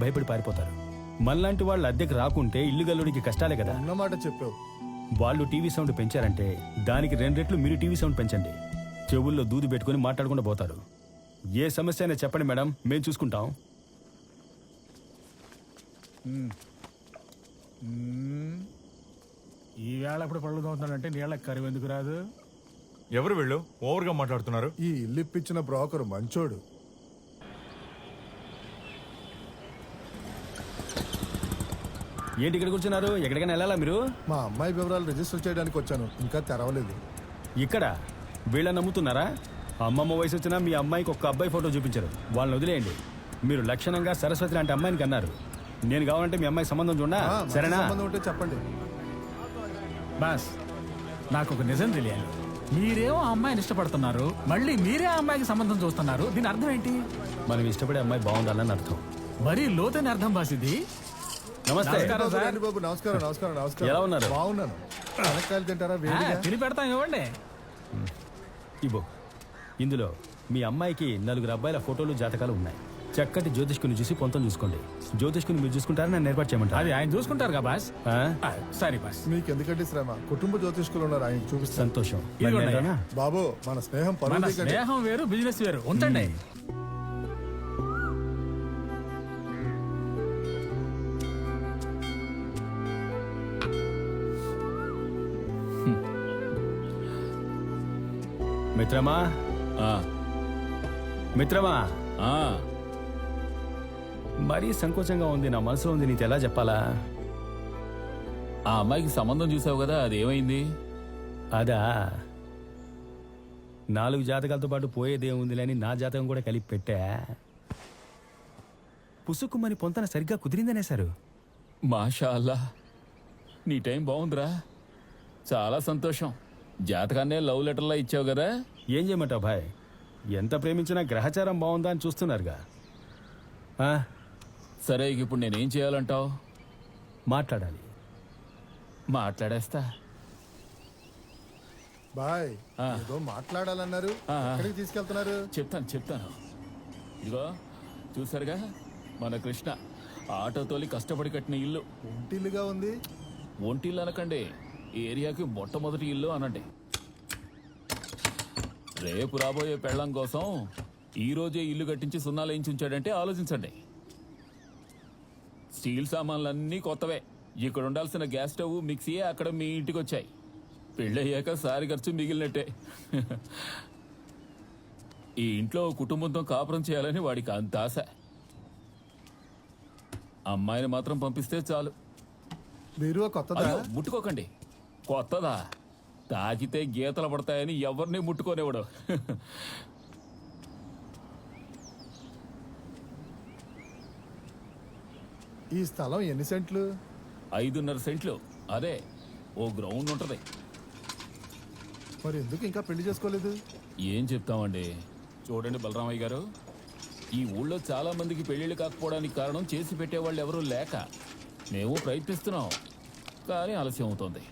భయపడి పారిపోతారు. మనలాంటి వాళ్ళు అద్దెకి రాకుంటే ఇల్లు గల్లుడికి కష్టాలే కదా. అన్నమాట చెప్పావు. వాళ్ళు టీవీ సౌండ్ పెంచారంటే దానికి 2 రెట్లు మీరు టీవీ సౌండ్ పెంచండి. చెవుల్లో దూది పెట్టుకుని మాట్లాడకుండా పోతారు. ఏ సమస్య అయినా చెప్పండి మేడం, మేము చూసుకుంటాం. ఈ వేళ ఇప్పుడు పళ్ళు తోముతున్నాడంటే నీళ్ళకి కరువు ఎందుకు రాదు? ఎవరు వీళ్ళు ఓవర్గా మాట్లాడుతున్నారు? ఈ ఇల్లు ఇప్పించిన బ్రోకర్ మంచోడు. ఏంటి ఇక్కడ కూర్చున్నారు? ఎక్కడికైనా వెళ్ళాలా మీరు? మా అమ్మాయి వివరాలు రిజిస్టర్ చేయడానికి వచ్చాను, ఇంకా తెరవలేదు. ఇక్కడ వీళ్ళని నమ్ముతున్నారా? అమ్మమ్మ వయసు వచ్చినా మీ అమ్మాయికి ఒక్క అబ్బాయి ఫోటో చూపించారు. వాళ్ళని వదిలేయండి. మీరు లక్షణంగా సరస్వతి లాంటి అమ్మాయిని కన్నారు. నేను కావాలంటే మీ అమ్మాయి సంబంధం చూడా? సరేనా? సంబంధం ఉంటే చెప్పండి. బాస్, నాకు ఒక నిజం తెలియాలి. మీరేమో ఆ అమ్మాయిని ఇష్టపడుతున్నారు, మళ్ళీ మీరే ఆ అమ్మాయికి సంబంధం చూస్తున్నారు. దీని అర్థం ఏంటి? మనం ఇష్టపడే అమ్మాయి బాగుండాలని అర్థం. మరీ లోతైన అర్థం బాస్ ఇది. నమస్తే. నమస్కారం సార్. రండి బాబు. నమస్కారం నమస్కారం నమస్కారం. ఎలా ఉన్నారు? బాగున్నాను. వెనకాయలు తింటారా? వేడిగా తిని పెడతాం, ఇవ్వండి. ఇబో, ఇందులో మీ అమ్మాయికి 4 అబ్బాయిల ఫోటోలు, జాతకాలు ఉన్నాయి. చక్కటి జ్యోతిష్కుని చూసి పొంతం చూసుకోండి. జ్యోతిష్కుని మీరు చూసుకుంటారని నన్ను ఏర్పాటు చేయమంటారు. అది ఆయన చూసుకుంటారు కదా బాస్. ఆ? సరే బాస్. మీకు ఎందుకంటే శ్రమ, కుటుంబ జ్యోతిష్కులు ఉన్నారు, ఆయన చూపిస్తాను. సంతోషం. ఇదిగోండి. మరి నేను రానా? బాబు, మన స్నేహం మన పరువు తీయకండి. స్నేహం వేరు, బిజినెస్ వేరు. ఉంచండి. మిత్రమా, మిత్రమా, మరీ సంకోచంగా ఉంది. నా మనసులో ఉంది, నీకు ఎలా చెప్పాలా? ఆ అమ్మాయికి సంబంధం చూసావు కదా, అది ఏమైంది? అదా, 4 జాతకాలతో పాటు పోయేదేముందిలే అని నా జాతకం కూడా కలిపి పెట్టా. పుసుక్కుమని పొంతన సరిగ్గా కుదిరిందనేశారు. మాషా అల్లా, నీ టైం బాగుందిరా. చాలా సంతోషం. జాతకాన్నే లవ్ లెటర్లా ఇచ్చావు కదా. ఏం చేయమంటావు భాయ్? ఎంత ప్రేమించినా గ్రహచారం బాగుందా అని చూస్తున్నారుగా. సరే, ఇప్పుడు నేనేం చేయాలంటావు? మాట్లాడాలి. మాట్లాడేస్తా. బాయ్, ఏదో మాట్లాడాలన్నారు. ఎక్కడికి తీసుకెళ్తున్నారు? చెప్తాను. ఇదిగో చూసారుగా, మన కృష్ణ ఆటో తోలి కష్టపడి కట్టిన ఇల్లు. ఒంటిల్లుగా ఉంది. ఒంటిల్లు అనకండి, ఈ ఏరియాకి మొట్టమొదటి ఇల్లు అనండి. రేపు రాబోయే పెళ్ళం కోసం ఈ రోజే ఇల్లు కట్టించి సున్నాలు వేయించి ఉంచాడంటే ఆలోచించండి. స్టీల్ సామాన్లన్నీ కొత్తవే. ఇక్కడ ఉండాల్సిన గ్యాస్ స్టవ్, మిక్సీయే అక్కడ మీ ఇంటికి వచ్చాయి. పెళ్ళయ్యాక సారి ఖర్చు మిగిలినట్టే. ఈ ఇంట్లో కుటుంబంతో కాపురం చేయాలని వాడికి అంత ఆశ. అమ్మాయిని మాత్రం పంపిస్తే చాలు. మీరు కొత్తదా? అయ్యో, ముట్టుకోకండి. కొత్తదా? తాకితే గీతలు పడతాయని ఎవరిని ముట్టుకోనివ్వడు. ఈ స్థలం ఎన్ని సెంట్లు? 5.5 సెంట్లు. అదే, ఓ గ్రౌండ్ ఉంటది. మరి ఎందుకు ఇంకా పెళ్లి చేసుకోలేదు? ఏం చెప్తామండి. చూడండి బలరామయ్య గారు, ఈ ఊళ్ళో చాలా మందికి పెళ్లిళ్ళు కాకపోవడానికి కారణం చేసి పెట్టేవాళ్ళు ఎవరూ లేక. మేము ప్రయత్నిస్తున్నాం, కానీ ఆలస్యం అవుతోంది.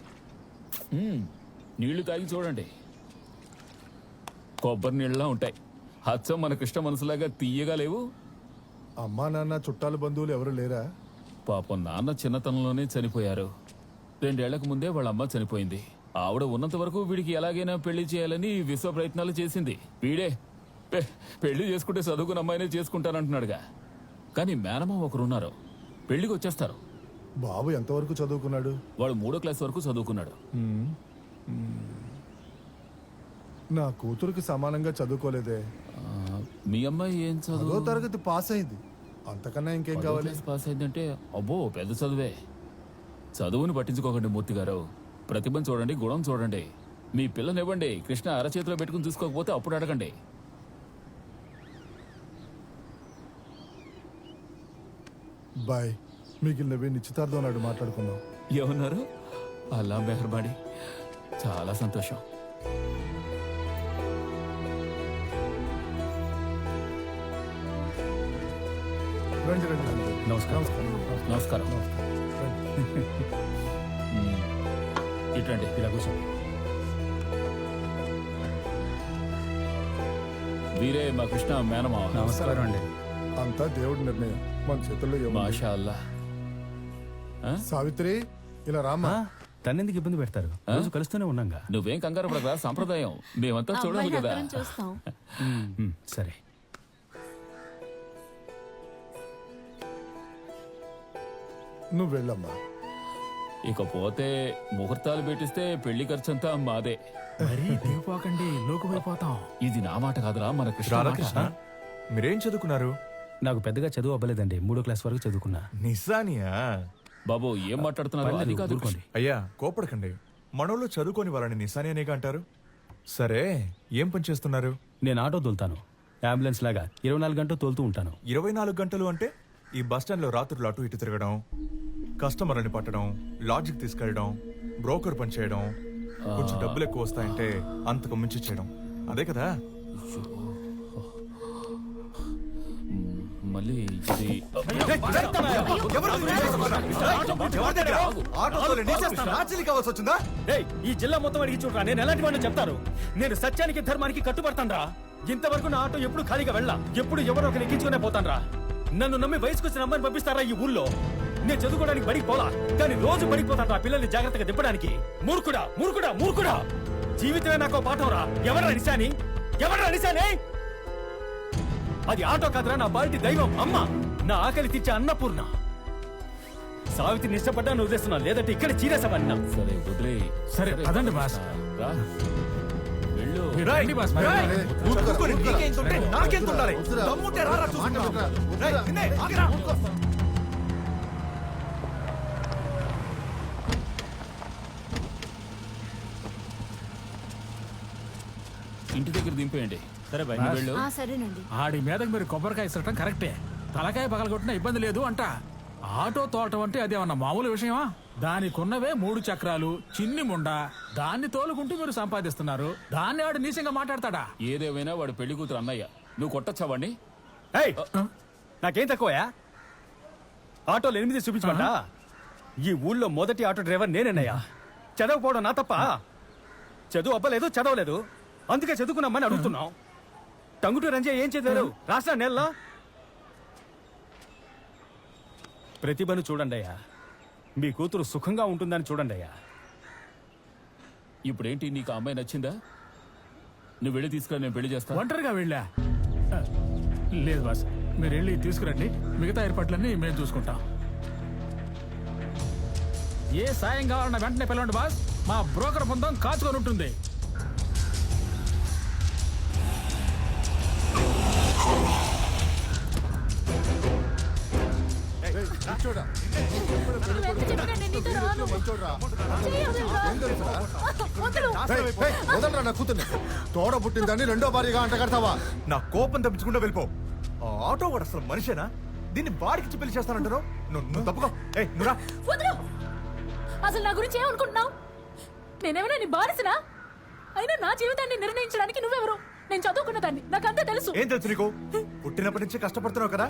నీళ్లు తాగి చూడండి, కొబ్బరి నీళ్ళలా ఉంటాయి. హచ్చం మన కృష్ణ మనసులాగా తీయగా లేవు. అమ్మా నాన్న చుట్టాలు బంధువులు ఎవరు లేరా? పాపం నాన్న చిన్నతనంలోనే చనిపోయారు. 2 ఏళ్లకు ముందే వాళ్ళ అమ్మ చనిపోయింది. ఆవిడ ఉన్నంత వరకు వీడికి ఎలాగైనా పెళ్లి చేయాలని విశ్వ ప్రయత్నాలు చేసింది. వీడే పెళ్లి చేసుకుంటే చదువుకున్న అమ్మాయినే చేసుకుంటానంటున్నాడుగా. కానీ మేనమామ ఒకరున్నారు, పెళ్లికి వచ్చేస్తారు. బాబు ఎంతవరకు చదువుకున్నాడు? వాడు 3వ క్లాస్ వరకు చదువుకున్నాడు. నా కూతురికి సమానంగా చదువుకోలేదే. మీ అమ్మాయి ఏం చదువు? 10వ తరగతి పాస్ అయింది. అంతకన్నా ఇంకేం కావాలి? పాస్ అయిందంటే అబ్బో పెద్ద చదువే. చదువుని పట్టించుకోకండి మూర్తి గారు. ప్రతిభను చూడండి, గుణం చూడండి. మీ పిల్లనివ్వండి, కృష్ణ అరచేతిలో పెట్టుకుని చూసుకోకపోతే అప్పుడు అడగండి. బాయ్, మిగిలినవి నిశ్చితార్థం నాడు మాట్లాడుకుందాం. ఏమన్నారు? అల్లా మెహర్బాడి. చాలా సంతోషం. రండి రండి రండి. నమస్కారం. నమస్కారం. ఇటండి. ఇలా కూర్చోండి. వీరే మా కృష్ణ మేనమావ. నమస్కారం అండి. అంతా దేవుడి నిర్ణయం. మన చేతుల్లో ఏముంది? మాషా అల్లా. సావిత్రి ఇలా రామ్మా. తన్నెందుకు ఇబ్బంది పెడతారు? రోజు కలుస్తూనే ఉన్నాగా. నువ్వేం కంగారు పడరా, సంప్రదాయం మేమంతా చూడాలి కదా. చూస్తాం. సరే. నువ్వు వెళ్ళమ్మా. ఇకపోతే ముహూర్తాలు పెట్టిస్తే పెళ్లి ఖర్చంతా మాదే. మరీ దిగిపోకండి, లోకుపోయిపోతాం. ఇది నా మాట కాదురా, మన కృష్ణ రాధాకృష్ణ మాట. మీరేం చదువుకున్నారు? నాకు పెద్దగా చదువు అవ్వలేదండి, 3వ క్లాస్ వరకు చదువుకున్నా. నిజానియా? బాబు ఏం మాట్లాడుతున్నారు? అది పర్లేదు, కాదు. ఊరుకోండి. అయ్యా కోపడకండి, మనోళ్ళు చదువుకొని వాళ్ళని నిశాని అనేగా అంటారు. సరే ఏం పని చేస్తున్నారు? నేను ఆటో తోలుతాను, అంబులెన్స్ లాగా 24 గంటలు తోలుతూ ఉంటాను. 24 గంటలు అంటే ఈ బస్ స్టాండ్ లో రాత్రులు అటు ఇటు తిరగడం, కస్టమర్లని పట్టడం, లాడ్జికి తీసుకెళ్ళడం, బ్రోకర్ పని చేయడం, కొంచెం డబ్బులు ఎక్కువ వస్తాయంటే అంతకు మించి చేయడం, అదే కదా? మళ్ళీ ఇది ఏయ్, ఈ జిల్లా మొత్తం అడిగి చూడరా, నేను ఎలాంటి వాడిని చెప్తారు. నేను సత్యానికి ధర్మానికి కట్టుబడతాన్రా. ఇంతవరకు నా ఆటో ఎప్పుడు ఖాళీగా వెళ్ళా, ఎప్పుడు ఎవరో ఒకరు ఎక్కించుకునే పోతాన్రా. నన్ను నమ్మి వయసుకు వచ్చిన అమ్మాయిని పంపిస్తారా ఈ ఊళ్ళో? నేను చదువుకోవడానికి బడికి పోలా, కానీ రోజు పడిపోతాన్రా పిల్లల్ని జాగ్రత్తగా దింపడానికి. మూర్ఖుడా మూర్ఖుడా మూర్ఖుడా! జీవితమే నాకు పాఠం రా. ఎవరా నిశాని? ఎవరా నిశాని? అది ఆటో కాదురా, నా బాలిటి దైవం అమ్మ, నా ఆకలి తీర్చే అన్నపూర్ణ. సావిత్రిని ఇష్టపడ్డాను వదిలేస్తున్నా, లేదంటే ఇక్కడ చీరేసవన్నా. సరే వదిలే. సరే, పదండి బాస్. రా. వెళ్ళు. మీరు రండి బాస్, మరి. ఇంటి దగ్గర దింపేయండి. సరే బాయ్, నువ్వు వెళ్ళు. సరేనండి. ఆడి మీదకి మీరు కొబ్బరికాయ ఇసరటం కరెక్టే. తలకాయ పగలగొట్టినా ఇబ్బంది లేదు అంట. ఆటో తోలటం అంటే అదేమన్నా మామూలు విషయమా? దానికున్నవే 3 చక్రాలు, చిన్ని ముండ. దాన్ని తోలుకుంటూ మీరు సంపాదిస్తున్నారు. దాన్ని ఆడు నీచంగా మాట్లాడతాడా? ఏదేమైనా వాడు పెళ్లి కూతురు అన్నయ్య, నువ్వు కొట్టచ్చావాడిని. ఏయ్, నాకేం తక్కువయా? ఆటోలు 8 చూపించమంటా? ఈ ఊళ్ళో మొదటి ఆటో డ్రైవర్ నేనేనయ్యా. చదవకపోవడం నా తప్ప? చదువు అవ్వలేదు, చదవలేదు, అందుకే చదువుకున్నామని అడుగుతున్నాం. టంగుటూ రంజయ్య ఏం చదివారు? రాష్ట్ర నెలలో ప్రతిభను చూడండి అయ్యా. మీ కూతురు సుఖంగా ఉంటుందని చూడండి అయ్యా. ఇప్పుడేంటి, నీకు ఆ అమ్మాయి నచ్చిందా? నువ్వు వెళ్ళి తీసుకురా, నేను పెళ్లి చేస్తా. ఒంటరిగా వెళ్ళా? లేదు బాస్, మీరు వెళ్ళి తీసుకురండి. మిగతా ఏర్పాట్లన్నీ మేము చూసుకుంటాం. ఏ సాయం కావాలన్నా వెంటనే పిలవండి బాస్. మా బ్రోకర్ బృందం కాచుకొని ఉంటుంది. కూర్చోడా. వదలరా నా కూతుర్ని. తోడ పుట్టిందని రెండో భార్యగా అంట కడతావా? నా కోపం తప్పించుకుంటూ వెళ్ళిపో. ఆ ఆటో వాడు అసలు మనిషేనా? దీన్ని బాడికిచ్చి పెళ్లి చేస్తానంటారు. నువ్వు తప్పుకో. నువ్వురా. అసలు నా గురించి ఏమనుకుంటున్నావు? నేనేమైనా నీ బానిసనా? అయినా నా జీవితాన్ని నిర్ణయించడానికి నువ్వెవరు? నేను చదువుకున్న దాన్ని, నాకంతా తెలుసు. ఏం తెలుసు నీకు? పుట్టినప్పటి నుంచి కష్టపడుతున్నావు కదా,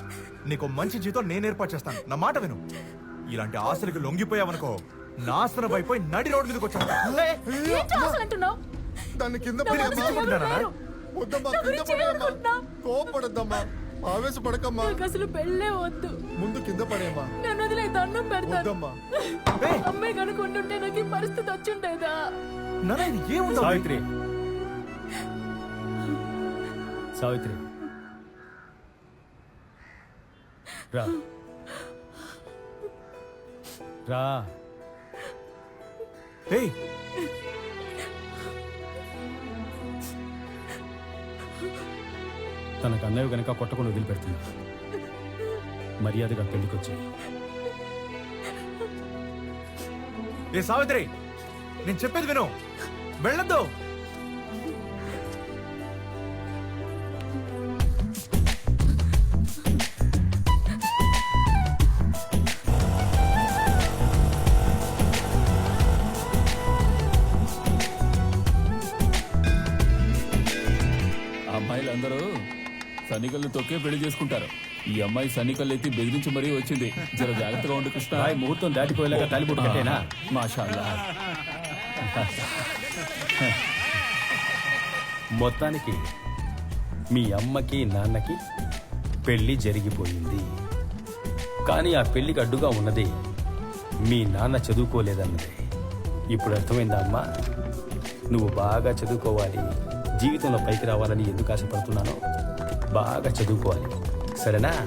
నీకు మంచి జీతం నేను ఏర్పాటు చేస్తాను. నా మాట విను. ఇలాంటి ఆశలకు లొంగిపోయావనుకో, నాశనం అయిపోయి నడి రోడ్డు మీదకి వచ్చాను. ఏంటి అసలు అంటున్నావు? దాన్ని కింద నా మనసులో ఎవరు లేరు. వద్దమ్మా, నా కింద గురించి పడేయమ్మా. ఏమనుకుంటున్నావు? కోపడద్దమ్మా, ఆవేశపడకమ్మా. నాకు అసలు పెళ్ళే వద్దు. ముందు కింద పడేయమ్మా. నన్ను వదిలే, దండం పెడతాను. వద్దమ్మా. అమ్మాయి కనుకుంటుంటే నాకు ఈ పరిస్థితి వచ్చుండేదా? సావిత్రి, సావిత్రి రా రా. ఏయ్, తనకు అన్నయ్య కనుక కొట్టకుండా వదిలిపెడుతుంది. మర్యాదగా పెళ్లికొచ్చి. ఏ సావిత్రి, నేను చెప్పేది విను. వెళ్ళొద్దు. అమ్మాయిలందరూ సన్నికల్ని తొక్కే పెళ్లి చేసుకుంటారు. ఈ అమ్మాయి సన్నికల్లు ఎత్తి బెదిరించి మరీ వచ్చింది. జర జాగ్రత్తగా ఉండు కృష్ణ. ముహూర్తం దాటిపోయేలాగా తాలిబొట్టు కట్టేనా? మాషా అల్లా. మొత్తానికి మీ అమ్మకి నాన్నకి పెళ్లి జరిగిపోయింది. కానీ ఆ పెళ్లికి అడ్డుగా ఉన్నది మీ నాన్న చదువుకోలేదన్నది. ఇప్పుడు అర్థమైందా అమ్మా? నువ్వు బాగా చదువుకోవాలి, జీవితంలో పైకి రావాలని ఎందుకు ఆశపడుతున్నానో బాగా చదువుకోవాలి, సరేనా?